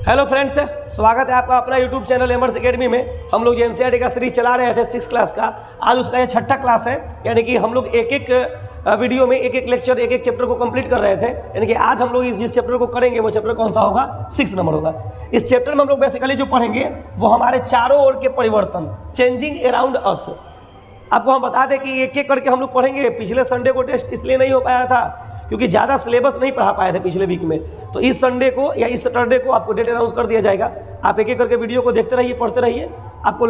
Hello friends, स्वागत है आपका अपना यूट्यूब चैनल एमर्स एकेडमी में। हम लोग जो एनसीईआरटी का सीरीज चला रहे थे 6 क्लास का, आज उसका ये 6ठा क्लास है। यानी कि हम लोग एक एक वीडियो में एक एक लेक्चर एक एक चैप्टर को कंप्लीट कर रहे थे। यानी कि आज हम लोग जिस चैप्टर को करेंगे वो चैप्टर कौन सा होगा? 6 नंबर होगा। इस चैप्टर में हम लोग बेसिकली जो पढ़ेंगे वो हमारे चारों ओर के परिवर्तन, चेंजिंग अराउंड अस। आपको हम बता दें कि एक एक करके हम लोग पढ़ेंगे। पिछले संडे को टेस्ट इसलिए नहीं हो पाया था क्योंकि ज़्यादा सिलेबस नहीं पढ़ा पाए थे पिछले वीक में। तो इस संडे को या इस सैटरडे को आपको डेट अनाउंस कर दिया जाएगा। आप एक एक करके वीडियो को देखते रहिए, पढ़ते रहिए। आपको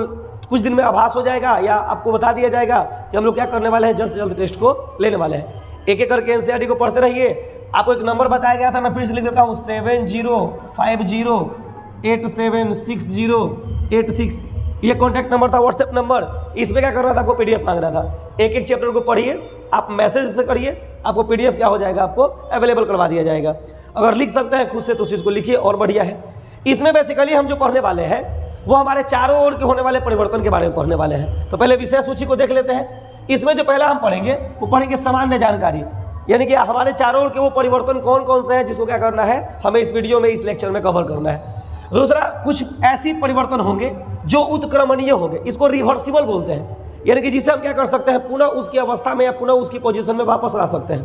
कुछ दिन में आभास हो जाएगा या आपको बता दिया जाएगा कि हम लोग क्या करने वाले हैं, जल्द से जल्द टेस्ट को लेने वाले हैं। एक एक करके एनसीईआरटी को पढ़ते रहिए। आपको एक नंबर बताया गया था, मैं फिर से लिख देता हूँ, 7050876086। ये कॉन्टैक्ट नंबर था, व्हाट्सएप नंबर। इसमें क्या कर रहा था, आपको पीडीएफ मांग रहा था। एक एक चैप्टर को पढ़िए, आप मैसेज से करिए, आपको पीडीएफ क्या हो जाएगा, आपको अवेलेबल करवा दिया जाएगा। अगर लिख सकते हैं खुद से तो उस चीज़ को लिखिए और बढ़िया है। इसमें बेसिकली हम जो पढ़ने वाले हैं वो हमारे चारों ओर के होने वाले परिवर्तन के बारे में पढ़ने वाले हैं। तो पहले विषय सूची को देख लेते हैं। इसमें जो पहला हम पढ़ेंगे वो पढ़ेंगे सामान्य जानकारी, यानी कि हमारे चारों ओर के वो परिवर्तन कौन कौन से हैं जिसको क्या करना है, हमें इस वीडियो में, इस लेक्चर में कवर करना है। दूसरा, कुछ ऐसी परिवर्तन होंगे जो उत्क्रमणीय होंगे, इसको रिवर्सिबल बोलते हैं। यानी कि जिसे हम क्या कर सकते हैं, पुनः उसकी अवस्था में या पुनः उसकी पोजीशन में वापस ला सकते हैं।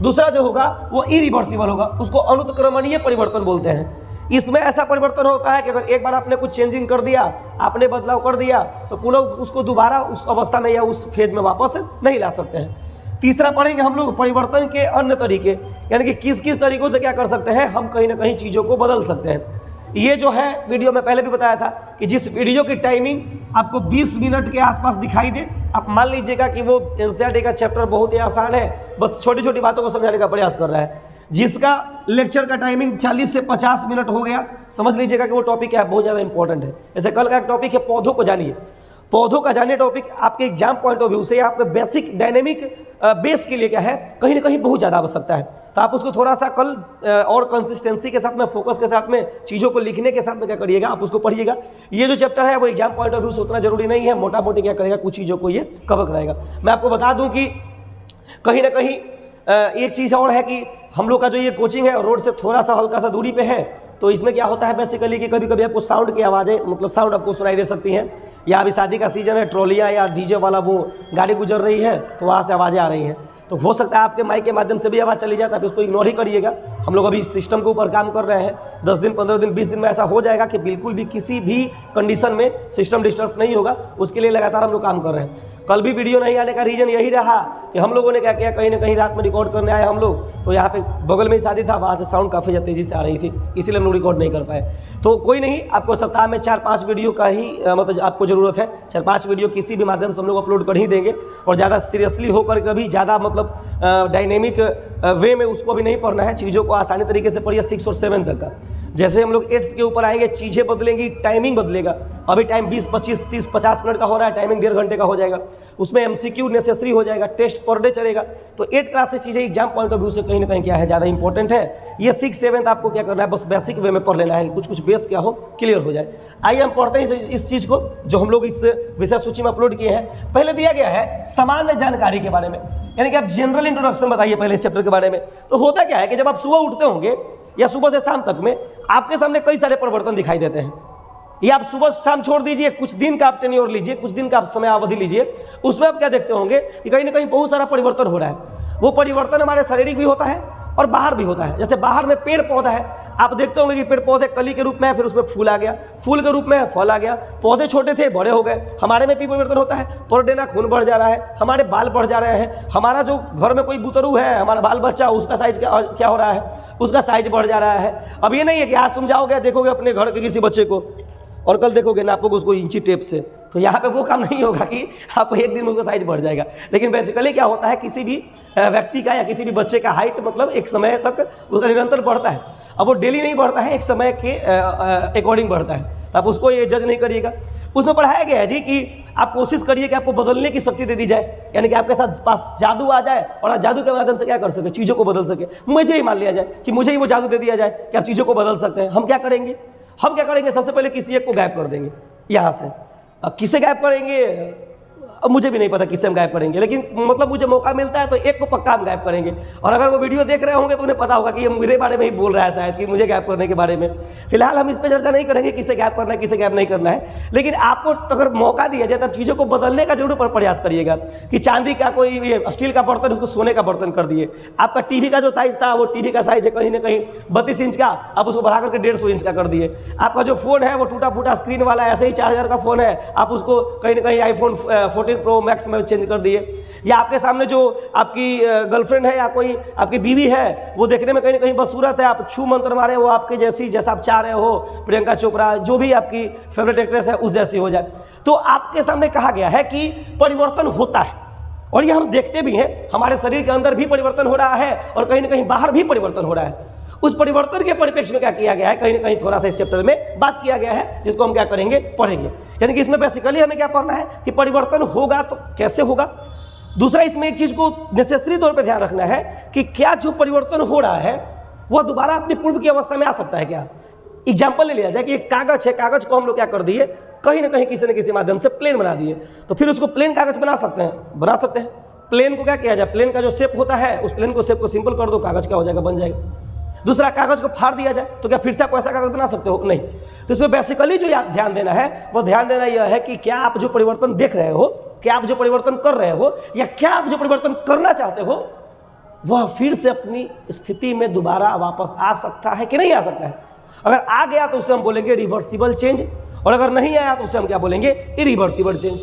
दूसरा जो होगा वो इरिवर्सिबल होगा, उसको अनुत्क्रमणीय परिवर्तन बोलते हैं। इसमें ऐसा परिवर्तन होता है कि अगर एक बार आपने कुछ चेंजिंग कर दिया, आपने बदलाव कर दिया, तो पुनः उसको दोबारा उस अवस्था में या उस फेज में वापस नहीं ला सकते हैं। तीसरा पढ़ेंगे हम लोग परिवर्तन के अन्य तरीके, यानी कि किस किस तरीकों से क्या कर सकते हैं, हम कहीं ना कहीं चीज़ों को बदल सकते हैं। ये जो है वीडियो में पहले भी बताया था कि जिस वीडियो की टाइमिंग आपको 20 मिनट के आसपास दिखाई दे, आप मान लीजिएगा कि वो एनसीईआरटी का चैप्टर बहुत ही आसान है, बस छोटी छोटी बातों को समझाने का प्रयास कर रहा है। जिसका लेक्चर का टाइमिंग 40 से 50 मिनट हो गया, समझ लीजिएगा कि वो टॉपिक क्या है, बहुत ज़्यादा इंपॉर्टेंट है। जैसे कल का एक टॉपिक है पौधों को जानिए। पौधों का जानिए टॉपिक आपके एग्जाम पॉइंट ऑफ व्यू से, आपके बेसिक डायनेमिक बेस के लिए क्या है, कहीं ना कहीं बहुत ज़्यादा आवश्यकता है। तो आप उसको थोड़ा सा कल और कंसिस्टेंसी के साथ में, फोकस के साथ में, चीज़ों को लिखने के साथ में क्या करिएगा, आप उसको पढ़िएगा। ये जो चैप्टर है वो एग्जाम पॉइंट ऑफ व्यू से उतना जरूरी नहीं है, मोटा मोटी क्या करेगा, कुछ चीज़ों को ये कवर कराएगा। मैं आपको बता दूँ कि कहीं ना कहीं एक चीज़ और है कि हम लोग का जो ये कोचिंग है रोड से थोड़ा सा हल्का सा दूरी पे है। तो इसमें क्या होता है बेसिकली कि कभी कभी आपको साउंड की आवाज़ें, मतलब साउंड आपको सुनाई दे सकती हैं, या अभी शादी का सीजन है, ट्रॉलियाँ या डीजे वाला वो गाड़ी गुजर रही है तो वहाँ से आवाज़ें आ रही हैं। तो हो सकता है आपके माइक के माध्यम से भी आवाज़ चली जाए, तो आप इसको इग्नोर ही करिएगा। हम लोग अभी सिस्टम के ऊपर काम कर रहे हैं। 10 दिन, 15 दिन, 20 दिन में ऐसा हो जाएगा कि बिल्कुल भी किसी भी कंडीशन में सिस्टम डिस्टर्ब नहीं होगा। उसके लिए लगातार हम लोग काम कर रहे हैं। कल भी वीडियो नहीं आने का रीज़न यही रहा कि हम लोगों ने क्या किया, कहीं ना कहीं रात में रिकॉर्ड करने आए हम लोग, तो यहाँ पे बगल में ही शादी था, वहाँ से साउंड काफ़ी ज़्यादा तेज़ी से आ रही थी, इसीलिए हम लोग रिकॉर्ड नहीं कर पाए। तो कोई नहीं, आपको सप्ताह में 4-5 वीडियो का ही मतलब आपको ज़रूरत है। 4-5 वीडियो किसी भी माध्यम से हम लोग अपलोड कर ही देंगे। और ज़्यादा सीरियसली होकर कभी ज़्यादा मतलब डायनेमिक वे में उसको भी नहीं पढ़ना है। चीज़ों को आसानी तरीके से पढ़िए 6 और 7 तक का। जैसे हम लोग 8th के ऊपर आएंगे, चीज़ें बदलेंगी, टाइमिंग बदलेगा। अभी टाइम 20, 25, 30, 50 मिनट का हो रहा है, टाइमिंग 1.5 घंटे का हो जाएगा। उसमें MCQ नेसेसरी हो जाएगा, टेस्ट पर डे चलेगा। तो 8 क्लास से चीज़ें एग्जाम पॉइंट ऑफ व्यू से कहीं ना कहीं क्या है, ज़्यादा इंपॉर्टेंट है। ये 6, 7 आपको क्या करना है, बस बेसिक वे में पढ़ लेना है, कुछ बेस क्या हो, क्लियर हो जाए। आइए हम पढ़ते हैं इस चीज़ को जो हम लोग इस विषय सूची में अपलोड किए हैं। पहले दिया गया है सामान्य जानकारी के बारे में, यानी कि आप जनरल इंट्रोडक्शन बताइए पहले इस चैप्टर के बारे में। तो होता क्या है कि जब आप सुबह उठते होंगे या सुबह से शाम तक में आपके सामने कई सारे परिवर्तन दिखाई देते हैं। या आप सुबह शाम छोड़ दीजिए, कुछ दिन का आप टेन्योर लीजिए, कुछ दिन का आप समय अवधि लीजिए, उसमें आप क्या देखते होंगे कि कहीं ना कहीं बहुत सारा परिवर्तन हो रहा है। वो परिवर्तन हमारे शारीरिक भी होता है और बाहर भी होता है। जैसे बाहर में पेड़ पौधा है, आप देखते होंगे कि पेड़ पौधे कली के रूप में है, फिर उसमें फूल आ गया, फूल के रूप में फल आ गया, पौधे छोटे थे बड़े हो गए। हमारे में भी परिवर्तन होता है, पर डे ना खून बढ़ जा रहा है, हमारे बाल बढ़ जा रहे हैं। हमारा जो घर में कोई बुतरू है, हमारा बाल बच्चा, उसका साइज क्या हो रहा है, उसका साइज बढ़ जा रहा है। अब ये नहीं है कि आज तुम जाओगे देखोगे अपने घर के किसी बच्चे को और कल देखोगे नापोगे उसको इंची टेप से, तो यहाँ पे वो काम नहीं होगा कि आपको एक दिन में उसका साइज बढ़ जाएगा। लेकिन बेसिकली क्या होता है, किसी भी व्यक्ति का या किसी भी बच्चे का हाइट मतलब एक समय तक उसका निरंतर बढ़ता है। अब वो डेली नहीं बढ़ता है, एक समय के अकॉर्डिंग बढ़ता है। तो आप उसको ये जज नहीं करिएगा। उसमें पढ़ाया गया है जी कि आप कोशिश करिए कि आपको बदलने की शक्ति दे दी जाए, यानी कि आपके साथ पास जादू आ जाए और आप जादू के माध्यम से क्या कर सके, चीज़ों को बदल सके। मुझे ही मान लिया जाए कि मुझे ही वो जादू दे दिया जाए कि आप चीज़ों को बदल सकते हैं। हम क्या करेंगे, सबसे पहले किसी एक को गायब कर देंगे यहाँ से। अब किसे गायब करेंगे, अब मुझे भी नहीं पता किससे हम गायब करेंगे, लेकिन मतलब मुझे मौका मिलता है तो एक को पक्का हम गायब करेंगे। और अगर वो वीडियो देख रहे होंगे तो उन्हें पता होगा कि ये मेरे बारे में ही बोल रहा है शायद, कि मुझे गायब करने के बारे में। फिलहाल हम इस पर चर्चा नहीं करेंगे किसे गायब करना है किसे गायब नहीं करना है, लेकिन आपको अगर मौका दिया जाए तब चीज़ों को बदलने का जरूर प्रयास करिएगा। कि चांदी का कोई स्टील का बर्तन उसको सोने का बर्तन कर दिए, आपका टीवी का जो साइज था वो टीवी का साइज है कहीं ना कहीं 32 इंच का, आप उसको बढ़ा करके 150 इंच का कर दिए। आपका जो फोन है वो टूटा फूटा स्क्रीन वाला ऐसे ही 4000 का फोन है, आप उसको कहीं ना कहीं आईफोन 14 प्रो मैक्स में चेंज कर दिए। या आपके सामने जो आपकी गर्लफ्रेंड है या कोई आपकी बीवी है वो देखने में कहीं ना कहीं बदसूरत है, आप छू मंत्र मारे वो आपके जैसी, जैसा आप चाह रहे हो, प्रियंका चोपड़ा जो भी आपकी फेवरेट एक्ट्रेस है उस जैसी हो जाए। तो आपके सामने कहा गया है कि परिवर्तन होता है, और ये हम देखते भी हैं, हमारे शरीर के अंदर भी परिवर्तन हो रहा है और कहीं ना कहीं बाहर भी परिवर्तन हो रहा है। उस परिवर्तन के परिप्रेक्ष्य में क्या किया गया है, कहीं ना कहीं थोड़ा सा इस चैप्टर में बात किया गया है, जिसको हम क्या करेंगे, पढ़ेंगे। यानी कि इसमें बेसिकली हमें क्या पढ़ना है कि परिवर्तन होगा तो कैसे होगा। दूसरा, इसमें एक चीज को नेसेसरी तौर पर ध्यान रखना है कि क्या जो परिवर्तन हो रहा है वह दोबारा अपनी पूर्व की अवस्था में आ सकता है क्या। एग्जाम्पल ले लिया जाए कि एक कागज है, कागज को हम लोग क्या कर दिए, कहीं ना कहीं किसी न किसी माध्यम से प्लेन बना दिए, तो फिर उसको प्लेन कागज बना सकते हैं। प्लेन को क्या किया जाए, प्लेन का जो शेप होता है उस प्लेन को शेप को सिंपल कर दो, कागज क्या हो जाएगा, बन जाएगा। दूसरा, कागज को फाड़ दिया जाए तो क्या फिर से आप ऐसा कागज बना सकते हो, नहीं। तो इसमें बेसिकली जो ध्यान देना है वो ध्यान देना यह है कि क्या आप जो परिवर्तन देख रहे हो, क्या आप जो परिवर्तन कर रहे हो, या क्या आप जो परिवर्तन करना चाहते हो वह फिर से अपनी स्थिति में दोबारा वापस आ सकता है कि नहीं आ सकता है। अगर आ गया तो उसे हम बोलेंगे रिवर्सिबल चेंज, और अगर नहीं आया तो उसे हम क्या बोलेंगे, इरिवर्सिबल चेंज।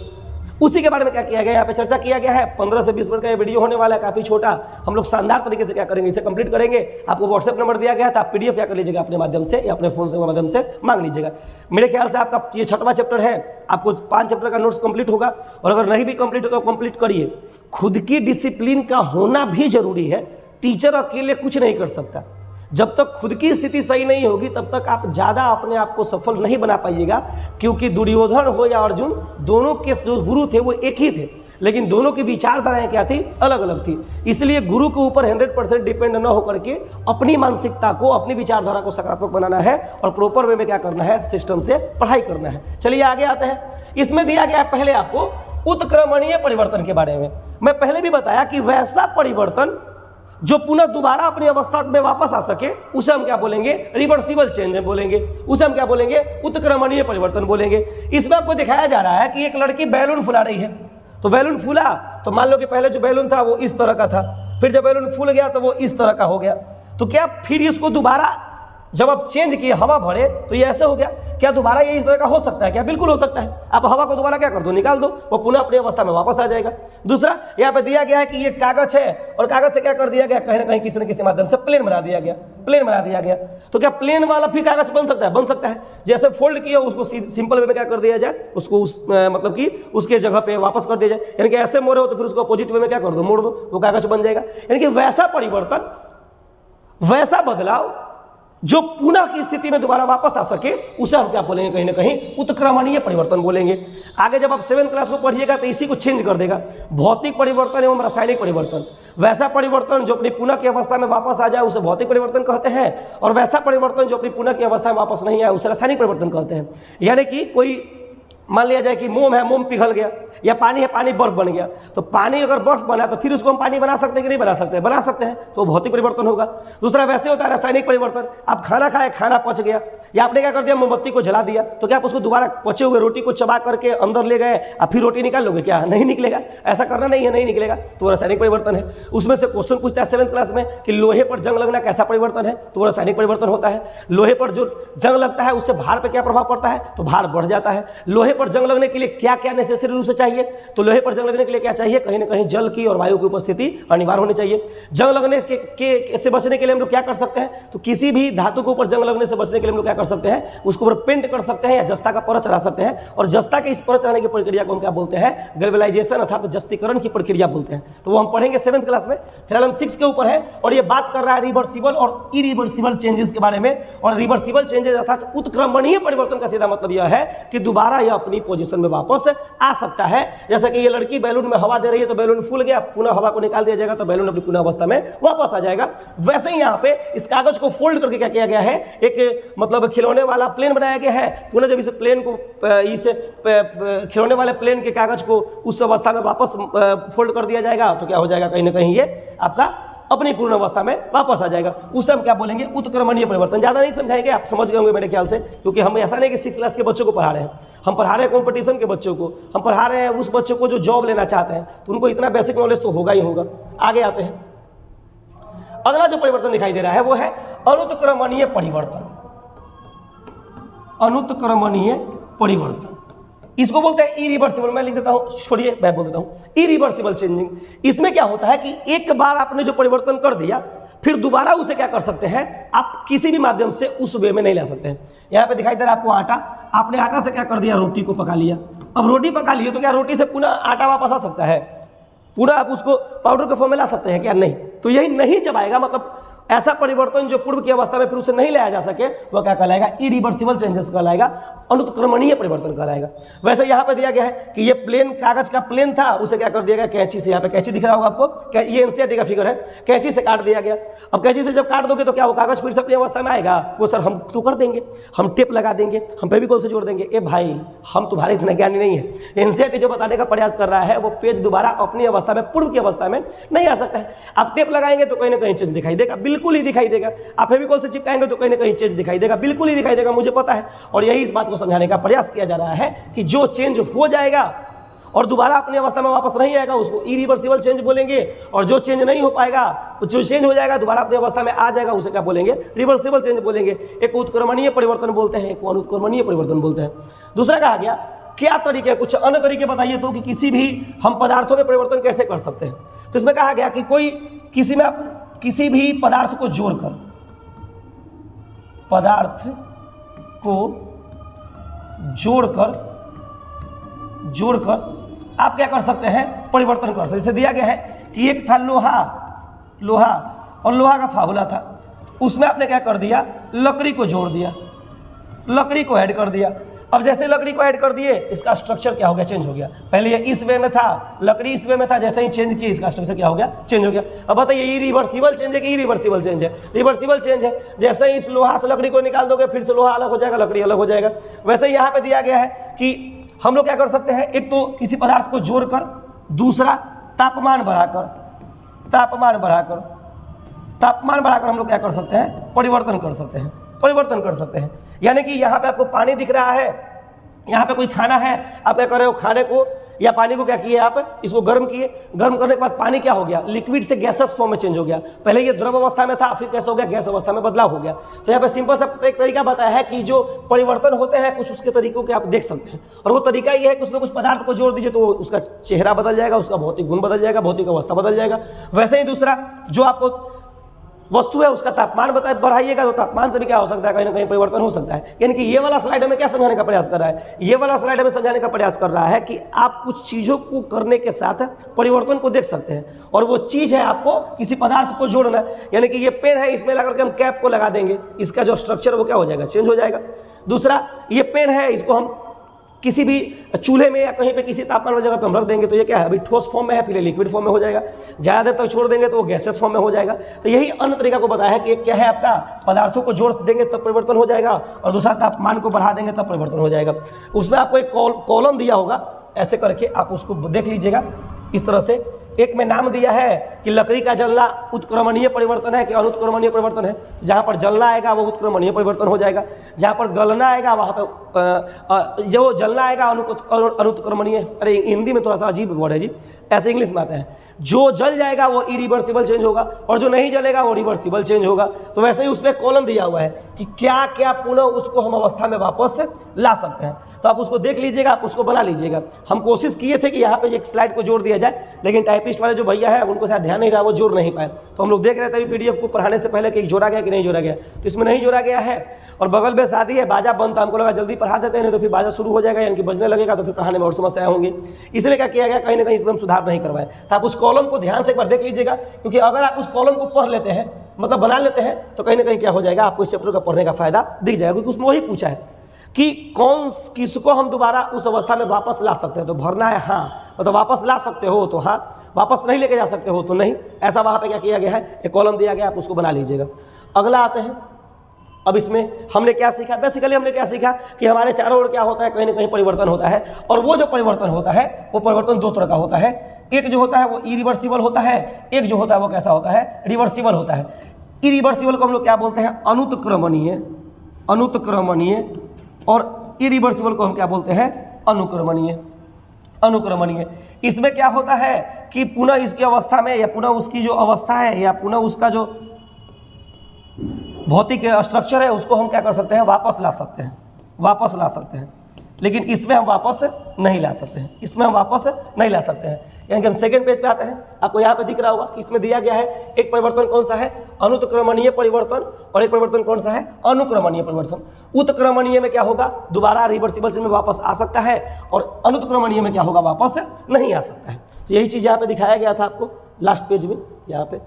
उसी के बारे में क्या किया गया, यहाँ पे चर्चा किया गया है। 15 से 20 मिनट का ये वीडियो होने वाला है, काफी छोटा। हम लोग शानदार तरीके से क्या करेंगे, इसे कंप्लीट करेंगे। आपको व्हाट्सएप नंबर दिया गया था, आप पीडीएफ क्या कर लीजिएगा अपने माध्यम से या अपने फोन से माध्यम से मांग लीजिएगा। मेरे ख्याल से आपका ये 6वां चैप्टर है, आपको 5 चैप्टर का नोट्स कंप्लीट होगा, और अगर नहीं भी कंप्लीट हो तो कंप्लीट करिए। खुद की डिसिप्लिन का होना भी जरूरी है। टीचर अकेले कुछ नहीं कर सकता। जब तक खुद की स्थिति सही नहीं होगी तब तक आप ज़्यादा अपने आप को सफल नहीं बना पाइएगा, क्योंकि दुर्योधन हो या अर्जुन, दोनों के जो गुरु थे वो एक ही थे, लेकिन दोनों की विचारधाराएं क्या थी, अलग अलग थी। इसलिए गुरु के ऊपर 100% डिपेंड न होकर के अपनी मानसिकता को, अपनी विचारधारा को सकारात्मक बनाना है और प्रॉपर वे में क्या करना है, सिस्टम से पढ़ाई करना है। चलिए आगे आते हैं। इसमें दिया गया है पहले आपको उत्क्रमणीय परिवर्तन के बारे में। मैं पहले भी बताया कि वैसा परिवर्तन जो पुनः दोबारा अपनी अवस्था में वापस आ सके उसे हम क्या बोलेंगे, रिवर्सिबल चेंज बोलेंगे। उसे हम क्या बोलेंगे, उत्क्रमणीय परिवर्तन बोलेंगे। इसमें आपको दिखाया जा रहा है कि एक लड़की बैलून फुला रही है, तो बैलून फूला तो मान लो कि पहले जो बैलून था वो इस तरह का था, फिर जब बैलून फूल गया तो वो इस तरह का हो गया। तो क्या फिर इसको दोबारा जब आप चेंज किए, हवा भरे तो ये ऐसे हो गया, क्या दोबारा ये इस तरह का हो सकता है क्या? बिल्कुल हो सकता है। आप हवा को दोबारा क्या कर दो, निकाल दो, वो पुनः अपनी अवस्था में वापस आ जाएगा। दूसरा, यहाँ पे दिया गया है कि ये कागज है और कागज से क्या कर दिया गया, कहीं ना कहीं किसी न किसी माध्यम से प्लेन बना दिया गया। तो क्या प्लेन वाला फिर कागज बन सकता है? बन सकता है। जैसे फोल्ड किया उसको सिंपल वे में क्या कर दिया जाए, उसको मतलब कि उसके जगह पे वापस कर दिया जाए। यानी कि ऐसे मोड़े हो तो फिर उसको अपोजिट वे में क्या कर दो, मोड़ दो, वो कागज बन जाएगा। यानी कि वैसा परिवर्तन, वैसा बदलाव जो पुनः की स्थिति में दोबारा वापस आ सके उसे हम क्या बोलेंगे, कहीं ना कहीं उत्क्रमणीय परिवर्तन बोलेंगे। आगे जब आप 7th क्लास को पढ़िएगा तो इसी को चेंज कर देगा। भौतिक परिवर्तन एवं रासायनिक परिवर्तन, वैसा परिवर्तन जो अपनी पुनः की अवस्था में वापस आ जाए उसे भौतिक परिवर्तन कहते हैं, और वैसा परिवर्तन जो अपनी पुनः की अवस्था में वापस नहीं आए उसे रासायनिक परिवर्तन कहते हैं। यानी कि कोई मान लिया जाए कि मोम है, मोम पिघल गया, या पानी है, पानी बर्फ बन गया। तो पानी अगर बर्फ बना तो फिर उसको हम पानी बना सकते हैं कि नहीं बना सकते? बना सकते हैं, तो भौतिक परिवर्तन होगा। दूसरा वैसे होता है रासायनिक परिवर्तन। आप खाना खाए, खाना पच गया, या आपने क्या कर दिया, मोमबत्ती को जला दिया, तो क्या आप उसको दोबारा पचे हुए रोटी को चबा करके अंदर ले गए और फिर रोटी निकाल लोगे क्या? नहीं निकलेगा। ऐसा करना नहीं है, नहीं निकलेगा, तो रासायनिक परिवर्तन है। उसमें से क्वेश्चन पूछता है 7th क्लास में कि लोहे पर जंग लगना कैसा परिवर्तन है, तो वो रासायनिक परिवर्तन होता है। लोहे पर जो जंग लगता है उससे भार पर क्या प्रभाव पड़ता है, तो भार बढ़ जाता है। लोहे पर जंग लगने के लिए क्या क्या नेसेसरी रूप से चाहिए, तो लोहे पर जंग लगने के लिए क्या चाहिए, कहीं ना कहीं जल की और वायु की उपस्थिति अनिवार्य होनी चाहिए। जंग लगने से बचने के लिए हम लोग क्या कर सकते हैं, तो किसी भी धातु के ऊपर जंग लगने से बचने के लिए हम लोग क्या कर सकते हैं, उसके ऊपर पेंट कर सकते हैं या जस्ता का परत चढ़ा सकते हैं। और जस्ता के इस परत चढ़ाने की प्रक्रिया को हम क्या बोलते हैं, गैल्वेनाइजेशन अर्थात जस्तीकरण की प्रक्रिया बोलते हैं। तो वो हम पढ़ेंगे 7th क्लास में। फिलहाल हम 6 के ऊपर है और ये बात कर रहा है रिवर्सिबल और इरिवर्सिबल चेंजेस के बारे में। और रिवर्सिबल चेंजेस अर्थात उत्क्रमणीय परिवर्तन का सीधा मतलब यह है कि दोबारा यह अपनी पोजीशन में वापस आ सकता है। जैसे कि ये लड़की बैलून में हवा दे रही है तो बैलून फूल गया, पुनः हवा को निकाल दिया जाएगा तो बैलून अपनी पुनः अवस्था में वापस आ जाएगा। वैसे ही यहाँ पे इस कागज को फोल्ड करके क्या किया गया है, एक मतलब खिलौने वाला प्लेन बनाया गया है। पुनः जब इस प्लेन को इस खिलौने वाले प्लेन के कागज को उस अवस्था में वापस फोल्ड कर दिया जाएगा तो क्या हो जाएगा, कहीं ना कहीं ये आपका अपनी पूर्ण अवस्था में वापस आ जाएगा। उसे हम क्या बोलेंगे, उत्क्रमणीय परिवर्तन। ज़्यादा नहीं समझाएंगे, आप समझ गए होंगे मेरे ख्याल से, क्योंकि हम ऐसा नहीं कि 6 क्लास के बच्चों को पढ़ा रहे हैं, हम पढ़ा रहे हैं कॉम्पिटिशन के बच्चों को, हम पढ़ा रहे हैं उस बच्चों को जो जॉब लेना चाहते हैं, तो उनको इतना बेसिक नॉलेज तो होगा ही होगा। आगे आते हैं, अगला जो परिवर्तन दिखाई दे रहा है वो है अनुत्क्रमणीय परिवर्तन। अनुत्क्रमणीय परिवर्तन इसको बोलते हैं इरिवर्सिबल। मैं लिख देता हूं, छोड़िए मैं बोल देता हूं इरिवर्सिबल चेंजिंग। इसमें क्या होता है कि एक बार आपने जो परिवर्तन कर दिया फिर दोबारा उसे क्या कर सकते हैं, आप किसी भी माध्यम से उस वे में नहीं ला सकते हैं। यहाँ पे दिखाई दे रहा है आपको आटा, आपने आटा से क्या कर दिया, रोटी को पका लिया। अब रोटी पका लिए तो क्या रोटी से पुनः आटा वापस आ सकता है, पुनः आप उसको पाउडर के फॉर्म में ला सकते हैं क्या, नहीं। तो यही नहीं जब आएगा, मतलब ऐसा परिवर्तन जो पूर्व की अवस्था में फिर उसे नहीं लाया जा सके वह क्या कहलाएगा, इरिवर्सिबल चेंजेस कहलाएगा, अनुत्क्रमणीय परिवर्तन कहलाएगा। वैसे यहाँ पे दिया गया है कि ये प्लेन कागज का प्लेन था, उसे क्या कर दिया गया, कैंची से, यहाँ पे कैंची दिख रहा होगा आपको, ये एनसीईआरटी का फिगर है, कैंची से काट दिया गया। अब कैंची से जब काट दोगे तो क्या वो कागज फिर से अपनी अवस्था में आएगा, वो सर हम तो कर देंगे, हम टेप लगा देंगे, हम फेविकोल से जोड़ देंगे। ए भाई, हम तुम्हारे इतना ज्ञानी नहीं है। एनसीईआरटी जो बताने का प्रयास कर रहा है वो पेज दोबारा अपनी अवस्था में, पूर्व की अवस्था में नहीं आ सकता है। आप टेप लगाएंगे तो कहीं ना कहीं चेंज दिखाई देगा, बिल्कुल ही दिखाई देगा। आप फेविकोल से चिपकाएंगे तो कहीं ना कहीं चेंज दिखाई देगा, बिल्कुल ही दिखाई देगा, मुझे पता है। और यही इस बात को समझाने का प्रयास किया जा रहा है कि जो चेंज हो जाएगा और दोबारा अपनी अवस्था में वापस नहीं आएगा उसको इरिवर्सिबल चेंज बोलेंगे, और जो चेंज नहीं हो पाएगा, जो चेंज हो जाएगा दोबारा अपनी अवस्था में आ जाएगा उसे क्या बोलेंगे, रिवर्सिबल चेंज बोलेंगे। एक उत्क्रमणीय परिवर्तन बोलते हैं, एक अनुत्क्रमणीय परिवर्तन बोलते हैं। दूसरा कहा गया क्या तरीके, कुछ अन्य तरीके बताइए तो कि किसी भी हम पदार्थों में परिवर्तन कैसे कर सकते हैं। तो इसमें कहा गया कि कोई किसी में किसी भी पदार्थ को जोड़कर, पदार्थ को जोड़कर आप क्या कर सकते हैं, परिवर्तन कर सकते हैं। जैसे दिया गया है कि एक था लोहा और लोहा का फावला था, उसमें आपने क्या कर दिया, लकड़ी को जोड़ दिया, लकड़ी को ऐड कर दिया। अब जैसे लकड़ी को ऐड कर दिए इसका स्ट्रक्चर क्या हो गया, चेंज हो गया। पहले ये इस वे में था, लकड़ी इस वे में था, जैसे ही चेंज किया इसका स्ट्रक्चर क्या हो गया, चेंज हो गया। अब बताइए ये रिवर्सिबल चेंज है कि इरिवर्सिबल चेंज है, रिवर्सिबल चेंज है। जैसे ही इस लोहा से लकड़ी को निकाल दोगे फिर से लोहा अलग हो जाएगा, लकड़ी अलग हो जाएगा। वैसे ही यहाँ पे दिया गया है कि हम लोग क्या कर सकते हैं, एक तो किसी पदार्थ को जोड़कर, दूसरा तापमान बढ़ाकर हम लोग क्या कर सकते हैं, परिवर्तन कर सकते हैं। यानी कि यहाँ पे आपको पानी दिख रहा है, यहाँ पे कोई खाना है, आप क्या कर रहे हो, खाने को या पानी को क्या किए, आप इसको गर्म किए, गर्म करने के बाद पानी क्या हो गया, लिक्विड से गैसेस फॉर्म में चेंज हो गया। पहले ये द्रव अवस्था में था, फिर कैसे हो गया, गैस अवस्था में बदलाव हो गया। तो यहाँ पे सिंपल सा एक तरीका बताया है कि जो परिवर्तन होते हैं कुछ उसके तरीकों के आप देख सकते हैं, और वो तरीका ये है कि उसमें कुछ पदार्थ को जोड़ दीजिए तो उसका चेहरा बदल जाएगा, उसका भौतिक गुण बदल जाएगा, भौतिक अवस्था बदल जाएगा। वैसे ही दूसरा जो आपको वस्तु है उसका तापमान बढ़ाइएगा तो तापमान से भी क्या हो सकता है, कहीं ना कहीं परिवर्तन हो सकता है। यानी कि ये वाला स्लाइड हमें क्या समझाने का प्रयास कर रहा है, ये वाला स्लाइड हमें समझाने का प्रयास कर रहा है कि आप कुछ चीज़ों को करने के साथ परिवर्तन को देख सकते हैं, और वो चीज़ है आपको किसी पदार्थ को जोड़ना। यानी कि ये पेन है, इसमें लगा करके हम कैप को लगा देंगे, इसका जो स्ट्रक्चर वो क्या हो जाएगा, चेंज हो जाएगा। दूसरा ये पेन है, इसको हम किसी भी चूल्हे में या कहीं पे किसी तापमान वाली जगह पे हम रख देंगे तो ये क्या है, अभी ठोस फॉर्म में है, फिर लिक्विड फॉर्म में हो जाएगा। ज़्यादा देर तक छोड़ देंगे तो वो गैसेस फॉर्म में हो जाएगा। तो यही अन्य तरीका को बताया है कि एक क्या है, आपका पदार्थों को जोड़ देंगे तब परिवर्तन हो जाएगा, और दूसरा तापमान को बढ़ा देंगे तब परिवर्तन हो जाएगा। उसमें आपको एक कॉलम दिया होगा, ऐसे करके आप उसको देख लीजिएगा। इस तरह से एक में नाम दिया है कि लकड़ी का जलना उत्क्रमणीय परिवर्तन है कि अनुत्क्रमणीय परिवर्तन है। जहाँ पर जलना आएगा वो उत्क्रमणीय परिवर्तन हो जाएगा, जहाँ पर गलना आएगा वहाँ पे जो जलना आएगा अनुत्क्रमणीय। अरे हिंदी में थोड़ा सा अजीब वर्ड है जी, ऐसे इंग्लिश में आता है। जो जल जाएगा वो इरिवर्सिबल चेंज होगा, और जो नहीं जलेगा वो रिवर्सिबल चेंज होगा। तो वैसे ही उसमें कॉलम दिया हुआ है कि क्या क्या पुनः उसको हम अवस्था में वापस ला सकते हैं। तो आप उसको देख लीजिएगा, आप उसको बना लीजिएगा। हम कोशिश किए थे कि यहाँ पे एक स्लाइड को जोड़ दिया जाए, लेकिन टाइपिस्ट वाले जो भैया है उनको शायद ध्यान नहीं रहा, वो जोड़ नहीं पाए। तो हम लोग देख रहे थे पीडीएफ को पढ़ाने से पहले कि जोड़ा गया कि नहीं जोड़ा गया, तो इसमें नहीं जोड़ा गया है। और बगल में शादी है, बाजा बंद था, हमको लगा जल्दी पढ़ा देते हैं, नहीं तो फिर बाजा शुरू हो जाएगा, यानी कि बजने लगेगा, तो फिर पढ़ाने में और समस्या होंगी। इसलिए क्या किया गया, कहीं ना कहीं इसमें हम सुधार नहीं करवाए। तो आप उस कॉलम को ध्यान से एक बार देख लीजिएगा, क्योंकि अगर आप उस कॉलम को पढ़ लेते हैं, मतलब बना लेते हैं, तो कहीं ना कहीं क्या हो जाएगा, आपको इस चैप्टर का पढ़ने का फायदा दिख जाएगा, क्योंकि उसमें वही पूछा है। कि किसको हम दोबारा उस अवस्था में वापस ला सकते हैं, तो भरना है हाँ, मतलब वापस ला सकते हो तो हाँ, वापस नहीं लेके जा सकते हो तो नहीं। ऐसा वहाँ पे क्या किया गया है, एक कॉलम दिया गया, आप उसको बना लीजिएगा। अगला आते हैं, अब इसमें हमने क्या सीखा, बेसिकली हमने क्या सीखा कि हमारे चारों ओर क्या होता है, कहीं ना कहीं परिवर्तन होता है, और वो जो परिवर्तन होता है वो परिवर्तन दो तरह का होता है। एक जो होता है वो इरिवर्सिबल होता है, एक जो होता है वो कैसा होता है, रिवर्सिबल होता है। इरिवर्सिबल को हम लोग क्या बोलते हैं, अनुत्क्रमणीय, अनुत्क्रमणीय, और इरिवर्सिबल को हम क्या बोलते हैं, अनुक्रमणीय, अनुक्रमणीय। इसमें क्या होता है कि पुनः इसकी अवस्था में, या पुनः उसकी जो अवस्था है, या पुनः उसका जो भौतिक स्ट्रक्चर है, उसको हम क्या कर सकते हैं, वापस ला सकते हैं, वापस ला सकते हैं। लेकिन इसमें हम वापस नहीं ला सकते हैं, इसमें हम वापस नहीं ला सकते हैं। यानी कि हम सेकंड पेज पे आते हैं, आपको यहाँ पे दिख रहा होगा कि इसमें दिया गया है एक परिवर्तन कौन सा है, अनुत्क्रमणीय परिवर्तन, और एक परिवर्तन कौन सा है, अनुक्रमणीय परिवर्तन। उत्क्रमणीय में क्या होगा, दोबारा रिवर्सिबल में वापस आ सकता है, और अनुत्क्रमणीय में क्या होगा, वापस नहीं आ सकता है। तो यही चीज़ यहाँ पे दिखाया गया था आपको लास्ट पेज में। यहाँ पे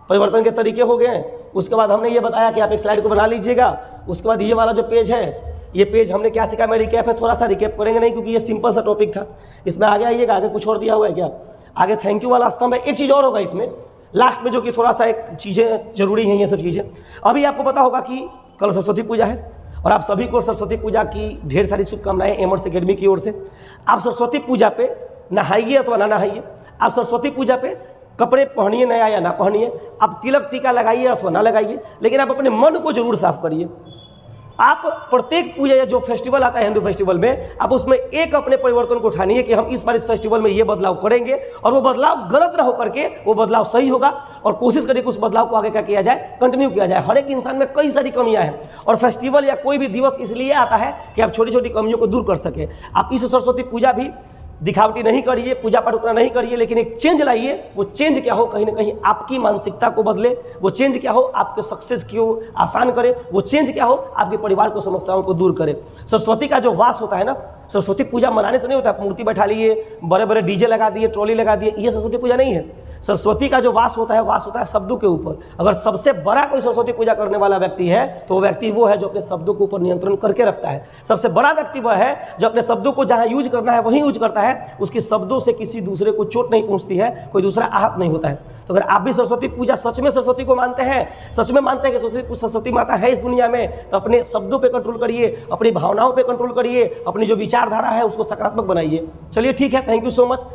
परिवर्तन के तरीके हो गए हैं। उसके बाद हमने ये बताया कि आप एक स्लाइड को बना लीजिएगा। उसके बाद ये वाला जो पेज है, ये पेज हमने क्या सीखा, मैं रिकैप है, थोड़ा सा रिकैप करेंगे नहीं क्योंकि ये सिंपल सा टॉपिक था। इसमें आगे आइएगा, आगे कुछ और दिया हुआ है क्या, आगे थैंक यू वाला स्तंभ है। एक चीज़ और होगा इसमें लास्ट में, जो कि थोड़ा सा एक चीज़ें जरूरी हैं, ये सब चीज़ें। अभी आपको पता होगा कि कल सरस्वती पूजा है, और आप सभी को सरस्वती पूजा की ढेर सारी शुभकामनाएं एमर्स एकेडमी की ओर से। आप सरस्वती पूजा पे नहाइए अथवा ना नहाइए, आप सरस्वती पूजा पे कपड़े पहनिए नया या ना पहनिए, आप तिलक टीका लगाइए अथवा ना लगाइए, लेकिन आप अपने मन को जरूर साफ करिए। आप प्रत्येक पूजा या जो फेस्टिवल आता है हिंदू फेस्टिवल में, आप उसमें एक अपने परिवर्तन को ठानिए कि हम इस बार इस फेस्टिवल में ये बदलाव करेंगे, और वो बदलाव गलत ना हो करके वो बदलाव सही होगा, और कोशिश करिए कि उस बदलाव को आगे क्या किया जाए, कंटिन्यू किया जाए। हर एक इंसान में कई सारी कमियां हैं, और फेस्टिवल या कोई भी दिवस इसलिए आता है कि आप छोटी छोटी कमियों को दूर कर सके। आप इस सरस्वती पूजा भी दिखावटी नहीं करिए, पूजा पाठ उतना नहीं करिए, लेकिन एक चेंज लाइए। वो चेंज क्या हो, कहीं ना कहीं आपकी मानसिकता को बदले, वो चेंज क्या हो आपके सक्सेस को आसान करे, वो चेंज क्या हो आपके परिवार को समस्याओं को दूर करे। सरस्वती का जो वास होता है ना, सरस्वती पूजा मनाने से नहीं होता, मूर्ति बैठा लिए, बड़े बड़े डीजे लगा दिए, ट्रॉली लगा दिए, ये सरस्वती पूजा नहीं है। सरस्वती का जो वास होता है शब्दों के ऊपर। अगर सबसे बड़ा कोई सरस्वती पूजा करने वाला व्यक्ति है तो वो व्यक्ति वो है जो अपने शब्दों के ऊपर नियंत्रण करके रखता है। सबसे बड़ा व्यक्ति वह है जो अपने शब्दों को जहां यूज करना है वहीं यूज करता है, उसके शब्दों से किसी दूसरे को चोट नहीं पहुंचती है, कोई दूसरा आहत नहीं होता है। तो अगर आप भी सरस्वती पूजा सच में सरस्वती को मानते हैं, सच में मानते हैं कि सरस्वती माता है इस दुनिया में, तो अपने शब्दों पे कंट्रोल करिए, अपनी भावनाओं पे कंट्रोल करिए, अपनी जो विचारधारा है उसको सकारात्मक बनाइए। चलिए ठीक है, थैंक यू सो मच।